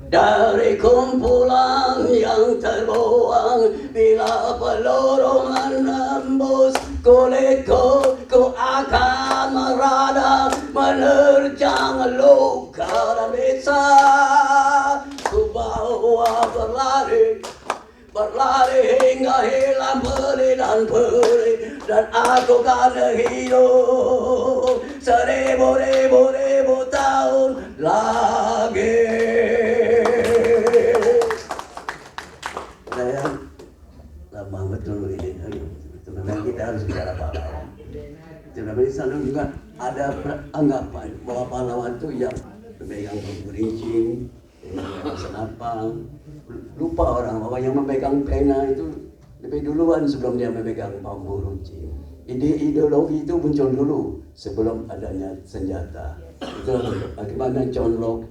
Dari kumpulan yang terbuang, bila peluru menembus kulitku, ku akan merana menerjang luka dan bisa ku bawa berlari hingga hilang peri dan peri, dan aku kan hidup 1000 tahun lagi. Saya lama betul ini, dan kita harus bicara pahlawan. Di sana juga ada anggapan bahwa pahlawan itu yang memegang gerincing, senapang. Lupa orang bahwa yang memegang pena itu lebih duluan sebelum dia memegang bambu runcing. Ideologi itu muncul dulu sebelum adanya senjata. Itu bagaimana John Locke,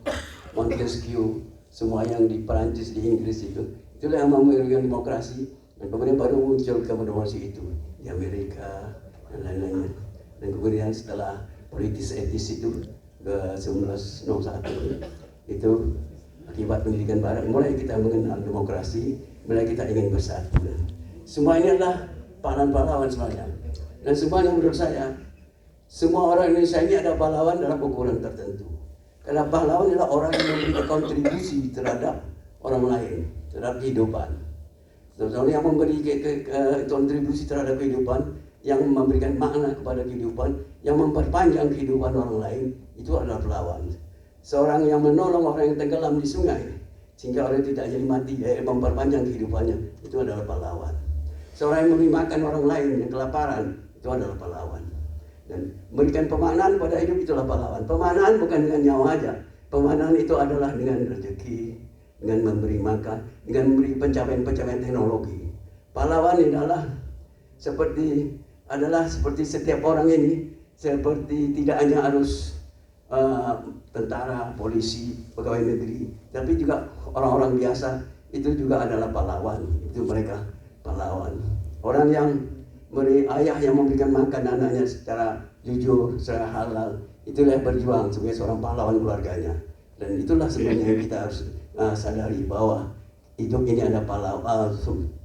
Montesquieu, semua yang di Perancis, di Inggris itulah yang memberikan demokrasi, dan kemudian baru muncul demokrasi itu di Amerika dan lain-lainnya. Dan kemudian setelah politis etis itu ke 1901 itu akibat pendidikan barat, mulai kita mengenal demokrasi, mulai kita ingin bersatu. Semua ini adalah pahlawan-pahlawan semuanya. Dan semuanya menurut saya, semua orang Indonesia ini ada pahlawan dalam ukuran tertentu. Karena pahlawan adalah orang yang memberikan kontribusi terhadap orang lain, terhadap kehidupan. Orang yang memberi kontribusi terhadap kehidupan, yang memberikan makna kepada kehidupan, yang memperpanjang kehidupan orang lain, itu adalah pahlawan. Seorang yang menolong orang yang tenggelam di sungai sehingga orang tidak jadi mati, memperpanjang kehidupannya, itu adalah pahlawan. Seorang yang memberi makan orang lain yang kelaparan, itu adalah pahlawan. Dan memberikan pemaknaan pada hidup, itulah pahlawan. Pemaknaan bukan dengan nyawa aja. Pemaknaan itu adalah dengan rezeki, dengan memberi makan, dengan memberi pencapaian-pencapaian teknologi. Pahlawan adalah seperti setiap orang ini, seperti tidak hanya harus tentara, polisi, pegawai negeri, tapi juga orang-orang biasa itu juga adalah pahlawan. Itu mereka pahlawan. Orang yang ayah yang memberikan makan anaknya secara jujur, secara halal, itulah yang berjuang sebagai seorang pahlawan keluarganya. Dan itulah sebenarnya yang kita harus sadari bahwa hidup ini ada pahlawan.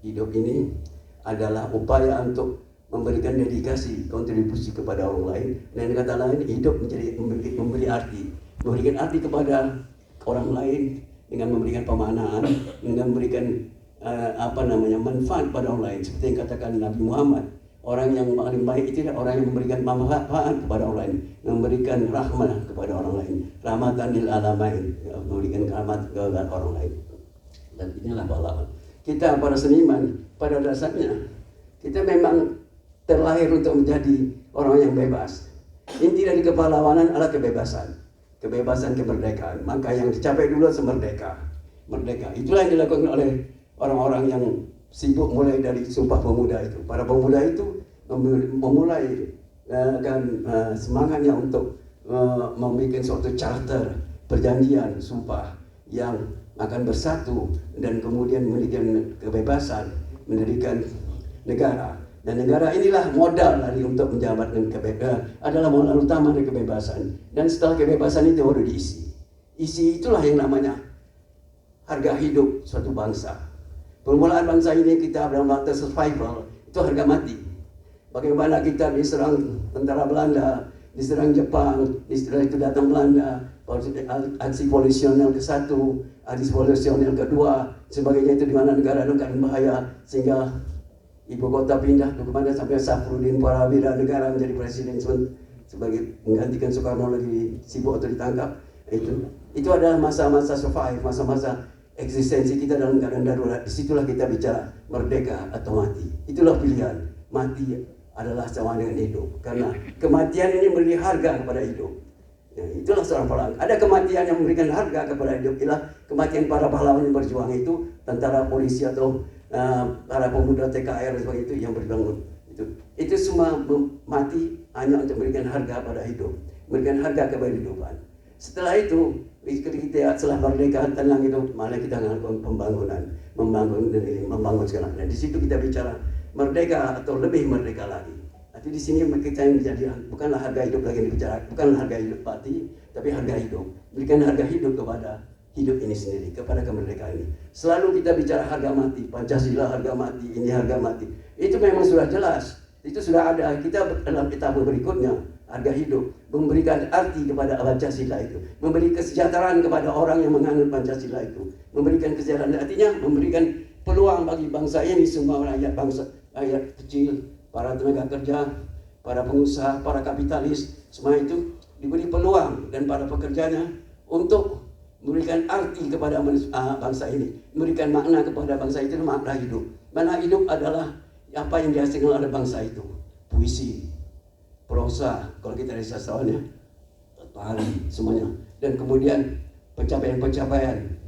Hidup ini adalah upaya untuk memberikan dedikasi, kontribusi kepada orang lain. Dan kata lain, hidup memberi arti, memberikan arti kepada orang lain dengan memberikan pemaknaan, dengan memberikan manfaat pada orang lain. Seperti yang katakan Nabi Muhammad, orang yang paling baik itu adalah orang yang memberikan manfaat kepada orang lain, memberikan rahmat kepada orang lain, rahmatan lil alamin, memberikan rahmat kepada orang lain. Dan inilah pahlawan. Kita para seniman pada dasarnya kita memang terlahir untuk menjadi orang yang bebas. Inti dari kepahlawanan adalah kebebasan, kemerdekaan. Maka yang dicapai dulu merdeka. Itulah yang dilakukan oleh orang-orang yang sibuk mulai dari Sumpah Pemuda itu. Para pemuda itu memulai semangatnya untuk membuat suatu charter, perjanjian, sumpah yang akan bersatu dan kemudian memberikan kebebasan, mendirikan negara. Dan negara inilah modal untuk menjabatkan kebebasan, adalah modal utama dari kebebasan. Dan setelah kebebasan itu baru diisi. Isi itulah yang namanya harga hidup suatu bangsa. Permulaan bangsa ini kita dalam waktu survival, itu harga mati. Bagaimana kita diserang tentara Belanda, diserang Jepang, setelah itu datang Belanda, aksi polisional ke-1, aksi polisional ke-2, sebagainya, itu di mana negara dalam bahaya sehingga ibu kota pindah ke mana sampai Safruddin Prawira negara menjadi presiden sebagai menggantikan Soekarno lagi sibuk atau ditangkap. Itu adalah masa-masa survive, masa-masa eksistensi kita dalam keadaan darurat. Disitulah kita bicara merdeka atau mati. Itulah pilihan. Mati adalah sama dengan hidup, karena kematian ini memberi harga kepada hidup. Ya, itulah seorang pahlawan. Ada kematian yang memberikan harga kepada hidup. Itulah kematian para pahlawan yang berjuang itu, tentara, polisi atau para pemuda TKR dan sebagainya, itu yang berjuang itu semua mati hanya untuk memberikan harga pada hidup, memberikan harga kepada kehidupan. Setelah itu kita setelah merdeka tenang itu malah kita melakukan pembangunan, membangun sekarang. Dan di situ kita bicara merdeka atau lebih merdeka lagi. Jadi di sini kita yang menjadi bukanlah harga hidup lagi yang dibicarakan, bukanlah harga hidup mati, tapi harga hidup. Berikan harga hidup kepada hidup ini sendiri, kepada kemerdekaan ini. Selalu kita bicara harga mati, Pancasila harga mati, ini harga mati. Itu memang sudah jelas, itu sudah ada. Kita dalam etapa berikutnya, harga hidup, memberikan arti kepada Pancasila itu, memberi kesejahteraan kepada orang yang menganut Pancasila itu, memberikan kesejahteraan, artinya memberikan peluang bagi bangsa ini, semua rakyat bangsa, rakyat kecil, para tenaga kerja, para pengusaha, para kapitalis, semua itu diberi peluang, dan para pekerjanya untuk memberikan arti kepada bangsa ini, memberikan makna kepada bangsa itu, makna hidup. Makna hidup adalah apa yang dihasilkan oleh bangsa itu, puisi, prosa, kalau kita dari sastrawannya, tari, semuanya. Dan kemudian pencapaian-pencapaian,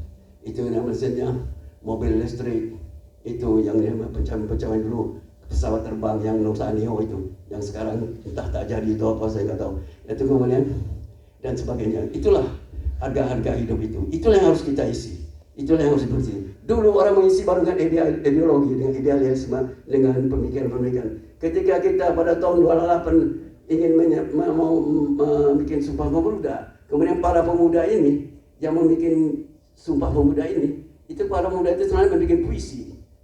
itu namanya mobil listrik, itu yang pencapaian dulu, pesawat terbang yang Nursanio itu, yang sekarang entah tak jadi itu apa, saya nggak tahu. Itu kemudian, dan sebagainya. Itulah harga-harga hidup itu. Itulah yang harus kita isi. Itulah yang harus dibersih. Dulu orang mengisi baru dengan ideologi, dengan idealisme, dengan pemikiran-pemikiran. Ketika kita pada tahun 28 ingin mau bikin Sumpah Pemuda, kemudian para pemuda ini yang membuat Sumpah Pemuda ini, itu para pemuda itu sebenarnya membuat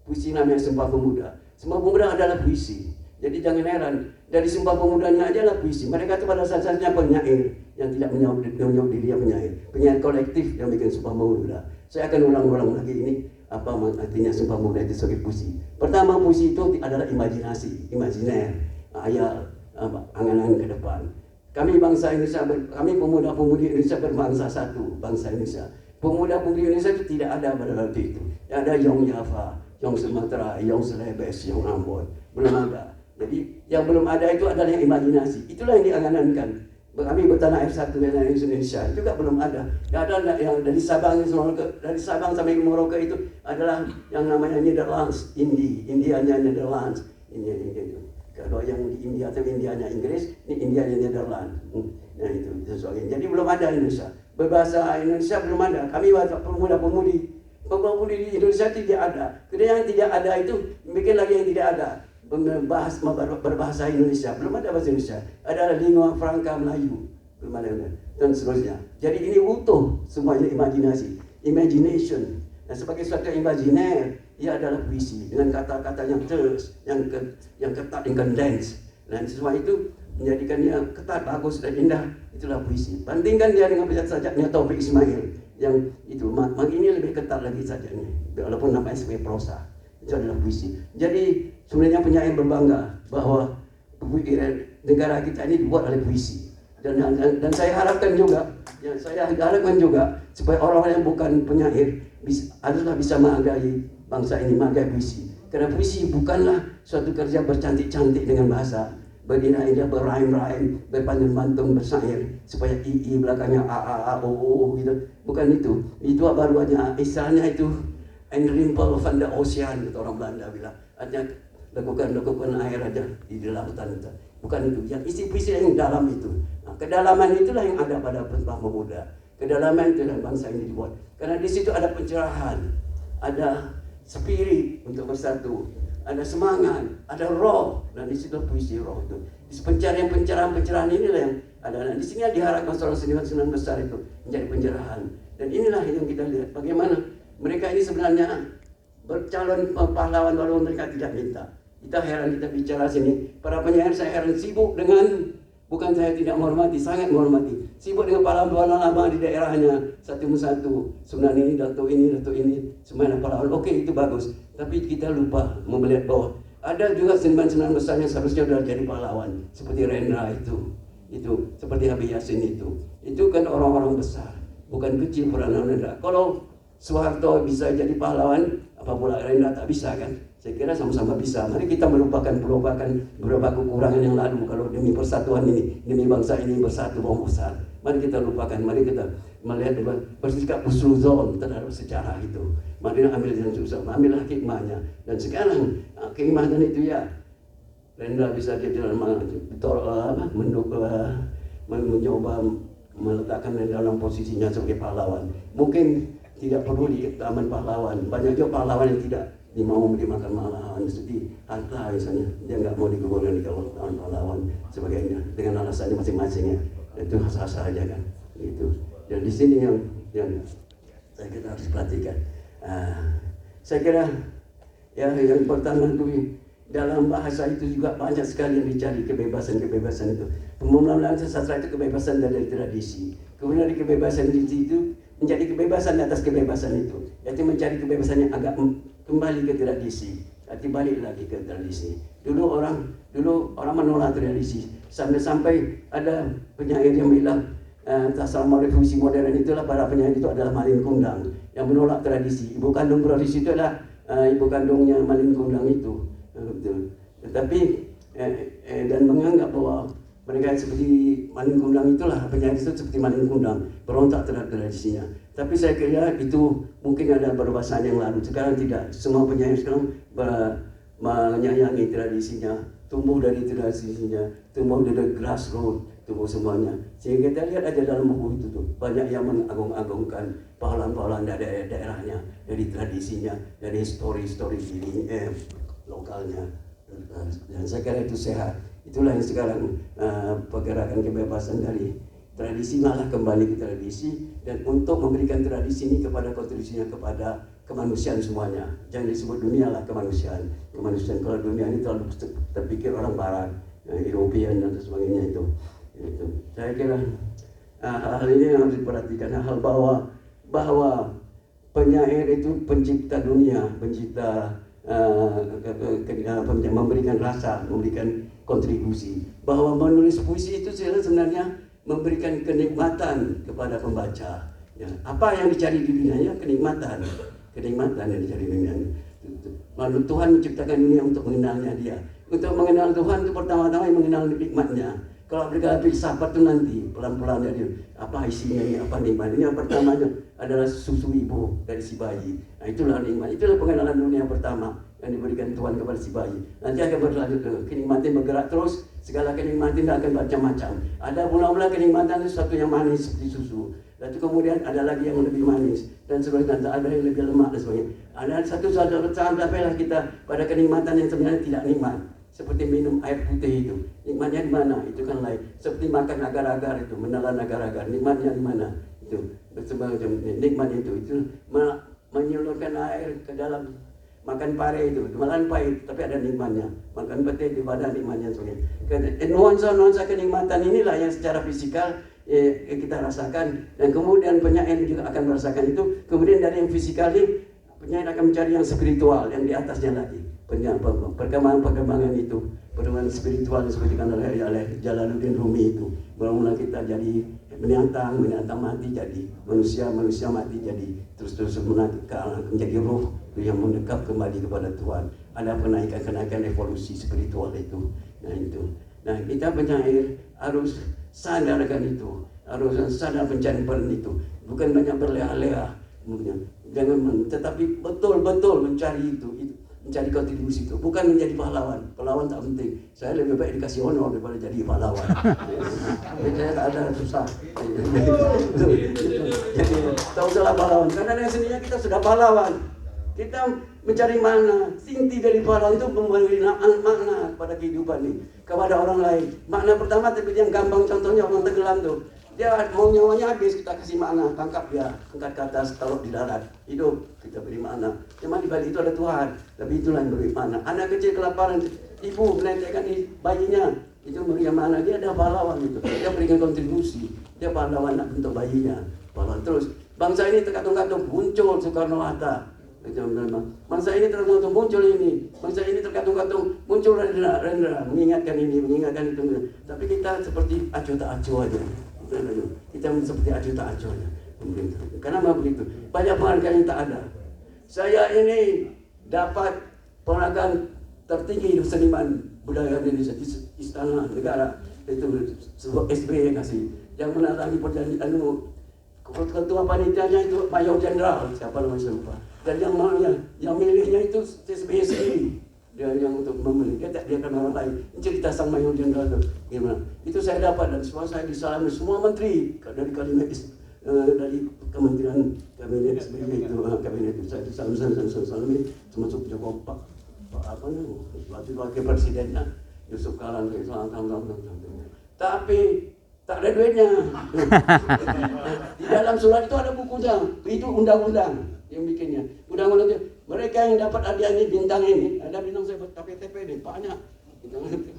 puisi namanya Sumpah Pemuda. Sumpah Pemuda adalah puisi. Jadi jangan heran, dari Sumpah Pemudanya aja lah puisi. Mereka itu pada saat-saatnya penyair yang tidak menyebut diri yang penyair kolektif yang bikin Sumpah Pemuda. Saya akan ulang-ulang lagi ini apa artinya Sumpah Pemuda itu sebagai puisi. Pertama, puisi itu adalah imajinasi, imajiner, ayat, angan-angan ke depan. Kami bangsa Indonesia, kami pemuda-pemudi Indonesia berbangsa satu, bangsa Indonesia. Pemuda-pemudi Indonesia itu tidak ada pada waktu itu. Ada Yong Java, Yong Sumatera, Yong Celebes, Yong Ambon, belum ada. Jadi yang belum ada itu adalah yang imajinasi. Itulah yang diangan-angan. Kami bertanah air satu dengan Indonesia itu juga belum ada. Yang ada yang dari Sabang sampai Merauke itu adalah yang namanya Netherlands, Indianya Netherlands, India itu. Kalau yang di India atau Indianya Inggris, ini Indianya Netherlands. Nah itu sebagainya. Jadi belum ada Indonesia. Berbahasa Indonesia belum ada. Kami pemuda-pemudi di Indonesia tidak ada. Kemudian yang tidak ada itu bikin lagi yang tidak ada. Berbahasa Indonesia belum ada bahasa Indonesia, ada lingua franca Melayu belum ada, dan seterusnya. Jadi ini utuh semuanya imajinasi, imagination. Nah, sebagai suatu imajiner, ia adalah puisi dengan kata-kata yang terus, yang ketat, yang condense. Dan semua itu menjadikannya ketat, bagus dan indah. Itulah puisi. Bandingkan dia dengan sajaknya Taufik Ismail yang itu, mak ini lebih ketat lagi sajaknya, walaupun namanya sebagai prosa. Itu adalah puisi. Jadi sebenarnya penyair berbangga bahwa negara kita ini dibuat oleh puisi. Dan saya harapkan juga, supaya orang-orang yang bukan penyair haruslah bisa menghargai bangsa ini, menghargai puisi. Karena puisi bukanlah suatu kerja bercantik-cantik dengan bahasa, berindah-indah, berraim-raim, berpantun-pantun, bersair supaya i belakangnya a o gitu. Bukan itu. Itu baru aja istilahnya itu ein rimpel van de oceaan, kata orang Belanda bilang. Artinya lekukan air aja di lautan itu. Bukan itu. Yang isi puisi yang dalam itu. Nah, kedalaman itulah yang ada pada Sumpah Pemuda. Kedalaman itulah bangsa ini dibuat. Karena di situ ada pencerahan, ada spirit untuk bersatu, ada semangat, ada roh, dan di situ puisi roh itu. Di pencerahan inilah yang ada. Nah, di sini diharapkan seorang seniman besar itu menjadi pencerahan. Dan inilah yang kita lihat bagaimana mereka ini sebenarnya bercalon pahlawan walaupun mereka tidak minta. Kita heran, kita bicara sini. Para penyair saya heran, sibuk dengan, bukan saya tidak menghormati, sangat menghormati. Sibuk dengan pahlawan lama di daerahnya, satu-satu. Sebenarnya ini, datuk ini, semuanya pahlawan. Oke, itu bagus. Tapi kita lupa melihat bahwa ada juga seniman-seniman besar yang seharusnya sudah jadi pahlawan. Seperti Rendra itu seperti Habib Yasin itu. Itu kan orang-orang besar, bukan kecil peranan Rendra. Kalau Soeharto bisa jadi pahlawan, apa pula Rendra tak bisa kan? Saya kira sama-sama bisa. Mari kita melupakan beberapa kekurangan yang lalu. Kalau demi persatuan ini, demi bangsa ini bersatu besar. Mari kita lupakan. Mari kita melihat bersikap husnuzon terhadap sejarah itu. Mari ambil yang susah, ambillah hikmahnya. Dan sekarang hikmahnya itu ya, Rendra bisa dia mencoba meletakkan dalam posisinya sebagai pahlawan. Mungkin tidak perlu di taman pahlawan. Banyak juga pahlawan yang tidak mau dimakan pahlawan, seperti Hatta misalnya, dia nggak mau dikuburkan di taman pahlawan sebagainya dengan alasannya masing-masing ya. Itu sah-sah aja kan. Gitu. Dan di sini yang saya kira harus perhatikan. Saya kira ya yang pertama itu dalam bahasa itu juga banyak sekali yang dicari kebebasan itu. Pemulaman sastra itu kebebasan dari tradisi. Kemudian dari kebebasan di situ menjadi kebebasan atas kebebasan itu. Yaitu mencari kebebasan yang agak kembali ke tradisi. Arti balik lagi ke tradisi. Dulu orang menolak tradisi sampai ada penyair yang bilang selama revolusi modern itulah para penyair itu adalah Malin Kundang yang menolak tradisi. Ibu kandung tradisi itu adalah ibu kandungnya Malin Kundang itu. Tetapi dan menganggap bahwa mereka seperti Malin Kundang itulah penyair itu seperti Malin Kundang berontak terhadap tradisinya. Tapi saya kira itu mungkin ada beberapa saat yang lalu. Sekarang tidak. Semua penyair sekarang menyayangi tradisinya, tumbuh dari tradisinya, tumbuh dari grassroots, tumbuh semuanya. Sehingga kita lihat aja dalam buku itu tuh banyak yang mengagung-agungkan pahlawan-pahlawan dari daerahnya, dari tradisinya, dari story-story lokalnya. Dan saya kira itu sehat. Itulah yang sekarang pergerakan kebebasan dari tradisi malah kembali ke tradisi, dan untuk memberikan tradisi ini kepada kontribusinya kepada kemanusiaan semuanya. Jangan disebut dunia lah, kemanusiaan. Kalau dunia ini terlalu terpikir orang barat, European dan sebagainya itu. Saya kira hal ini yang harus diperhatikan, hal bahwa penyair itu pencipta dunia, pencipta memberikan rasa, memberikan kontribusi. Bahwa menulis puisi itu sebenarnya memberikan kenikmatan kepada pembaca. Ya, apa yang dicari di dunia? Kenikmatan yang dicari di dunia. Lalu Tuhan menciptakan dunia untuk mengenalnya Dia. Untuk mengenal Tuhan itu pertama-tama mengenal nikmatnya. Kalau mereka filsafat itu nanti pelan-pelan jadi apa isinya ini, apa nikmat. Ini yang pertama adalah susu ibu dari si bayi. Nah, itulah nikmat. Itulah pengenalan dunia yang pertama yang diberikan Tuhan kepada si bayi. Nanti akan berlanjut ke kenikmatan bergerak terus. Segala kenikmatan akan macam-macam. Ada mula-mula kenikmatan itu satu yang manis seperti susu. Lalu kemudian ada lagi yang lebih manis dan seterusnya, ada yang lebih lemak dan sebagainya. Ada satu sampailah kita pada kenikmatan yang sebenarnya tidak nikmat. Seperti minum air putih itu, nikmatnya di mana? Itu kan lain. Seperti makan agar-agar itu, menelan agar-agar, nikmatnya di mana? Itu semacam nikmat itu menyalurkan air ke dalam. Makan pare itu, makan pahit, tapi ada nikmatnya. Makan pete itu ada nikmatnya sebagainya. Nuansa-nuansa kenikmatan inilah yang secara fisikal kita rasakan, dan kemudian penyair juga akan merasakan itu. Kemudian dari yang fisikal ini, penyair akan mencari yang spiritual, yang di atasnya lagi. Perkembangan itu, perkembangan spiritual seperti kan oleh Jalaluddin Rumi itu. Mula-mula kita jadi binatang mati jadi manusia mati jadi terus menjadi roh yang mendekat kembali kepada Tuhan. Ada kenaikan evolusi spiritual itu. Nah kita penyair harus sadarkan itu, harus sadar pencarian itu, bukan banyak berleha-leha, tetapi betul-betul mencari itu, mencari kontribusi itu, bukan menjadi pahlawan. Pahlawan tak penting. Saya lebih baik dikasih honor daripada jadi pahlawan. Saya tak ada susah. Jadi tak usahlah pahlawan. Karena dengan sendirinya kita sudah pahlawan. Kita mencari makna. Inti dari pahlawan itu memberi makna kepada kehidupan ini, kepada orang lain. Makna pertama tapi yang gampang, contohnya orang tenggelam tuh. Dia mau nyawanya habis, kita kasih makna, tangkap dia, angkat ke atas, taruh di darat, hidup, kita beri makna. Cuma di balik itu ada Tuhan, tapi itulah yang beri makna. Anak kecil kelaparan, ibu menetekkan di bayinya, itu beri makna. Dia ada pahlawan itu, dia berikan kontribusi, dia pahlawan nak bentuk bayinya, pahlawan terus. Bangsa ini terkatung-katung muncul Soekarno-Hatta. Bangsa ini terkatung muncul ini, bangsa ini terkatung-katung muncul Rendra, mengingatkan ini, mengingatkan itu. Tapi kita seperti acuh tak acuh aja. Kita seperti acuh tak acuh aja. Kenapa begitu? Banyak penghargaan yang tak ada. Saya ini dapat penghargaan tertinggi seniman budaya Indonesia di Istana Negara, itu sebuah SBY yang kasih. Yang menandatangani perjanjian ketua panitianya itu Mayor Jenderal, siapa namanya saya lupa. Dan yang miliknya itu SBY sendiri. Dia yang untuk memilih, dia akan orang lain. Cerita sang Mayor Jenderal itu gimana? Itu saya dapat, dan semua saya disalami semua menteri dari kalimat dari Kementerian Kabinet SBY itu, kabinet itu saya disalami termasuk Joko Pak apa namanya, wakil presidennya Yusuf Kala. Tapi Tak ada duitnya. Di dalam surat itu ada bukunya. Itu undang-undang yang bikinnya. Undang-undang itu. Mereka yang dapat hadiah ini, bintang ini. Ada bintang saya buat KPTP ini, banyak.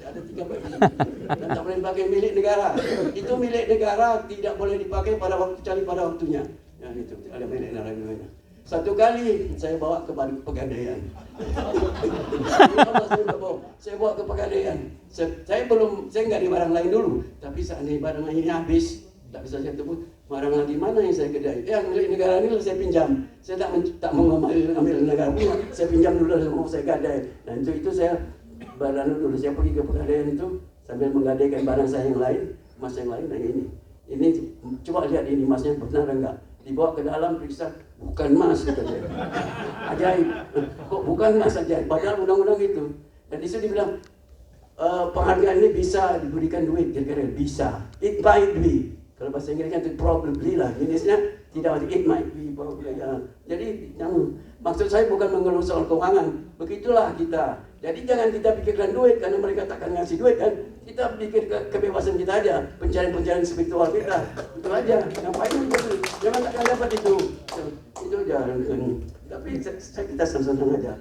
Ada 3 bintang. Dan tak boleh dipakai, milik negara. Itu milik negara, tidak boleh dipakai pada waktu, cari pada waktunya. Ya, itu ada milik negara. Satu kali saya bawa ke Pegadaian. Saya bawa ke Pegadaian. Saya nggak di barang lain dulu. Tapi seandainya barang lain ini habis, tak bisa saya tebus. Barang di mana yang saya kedai? Yang milik negara ini saya pinjam. Saya tak mau ambil negara punya. Saya pinjam dulu, mau saya gadai. Nah itu saya barang dulu. Saya pergi ke Pegadaian itu sambil menggadaikan barang saya yang lain, emas yang lain. Nah ini coba lihat ini emasnya benar enggak? Dibawa ke dalam, periksa, bukan emas, katanya. Ajaib. Kok bukan emas ajaib? Padahal undang-undang itu. Dan di situ dibilang, penghargaan ini bisa diberikan duit, kira-kira bisa. It might be. Kalau bahasa Inggrisnya itu probably lah. Inggrisnya tidak, it might be. Probably, ya. Jadi, maksud saya bukan mengeluh soal keuangan. Begitulah kita. Jadi jangan kita pikirkan duit, karena mereka takkan ngasih duit kan. Kita pikir kebebasan kita aja, pencarian spiritual kita. Itu aja. Ngapain itu? Jangan takkan dapat itu. Itu aja. Tapi kita senang-senang aja.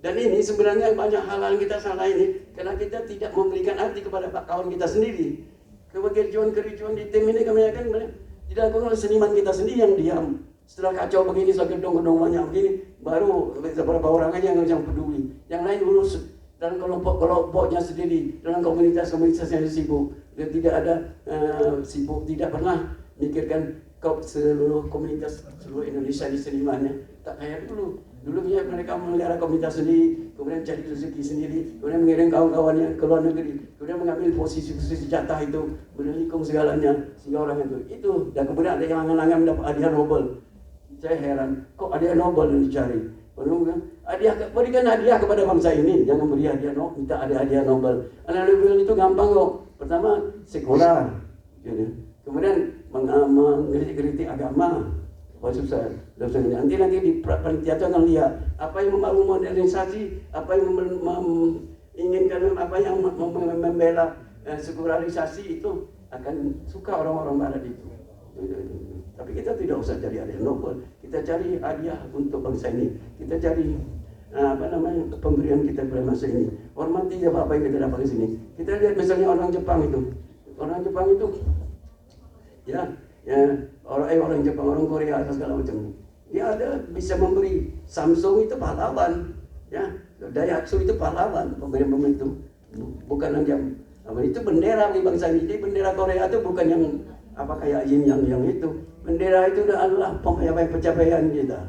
Dan ini sebenarnya banyak hal-hal kita salah ini, karena kita tidak memberikan arti kepada kawan kita sendiri. Kericuan di tim ini kebanyakan dilakukan oleh seniman kita sendiri yang diam. Setelah kacau begini, setelah gedung-gedung banyak begini, baru beberapa orang aja yang peduli. Yang lain urus dalam kelompok-kelompoknya sendiri, dalam komunitas-komunitas yang sibuk. Dan tidak ada sibuk, tidak pernah mikirkan seluruh komunitas seluruh Indonesia di senimannya. Tak kayak dulu. Dulu mereka memelihara komunitas sendiri, kemudian cari rezeki sendiri, kemudian mengirim kawan-kawannya ke luar negeri, kemudian mengambil posisi-posisi jatah itu, menikung segalanya, sehingga orang itu. Dan kemudian ada yang angan-angan mendapat hadiah Nobel. Saya heran, kok hadiah Nobel yang dicari? Berikan hadiah kepada bangsa ini, jangan beri hadiah Nobel, minta ada hadiah Nobel. Hadiah Nobel itu gampang kok. Pertama, sekular, kemudian mengkritik agama. Susah. Nanti di panitia itu akan lihat apa yang mau modernisasi, apa yang menginginkan, apa yang membela sekularisasi, itu akan suka orang-orang barat itu. Tapi kita tidak usah cari hadiah Nobel, kita cari hadiah untuk bangsa ini. Kita cari pemberian kita kepada bangsa ini. Hormati apa yang kita dapat di sini. Kita lihat misalnya orang Jepang itu orang Jepang, orang Korea atau segala macam. Dia ada bisa memberi. Samsung itu pahlawan, ya. Daihatsu itu pahlawan, pemberian itu. Bukan aja itu bendera di bangsa ini. Jadi bendera Korea itu bukan yang kayak Yin yang itu. Bendera itu adalah pencapaian kita.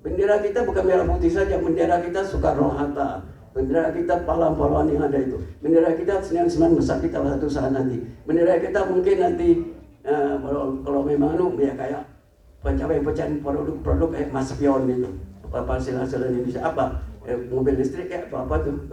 Bendera kita bukan merah putih saja, bendera kita Soekarno-Hatta. Bendera kita pahlawan-pahlawan yang ada itu. Bendera kita senang-senang besar kita satu saat nanti. Bendera kita mungkin nanti kalau memang ya kayak pencapaian produk kayak Mas Pion itu, hasil Indonesia mobil listrik kayak apa tuh.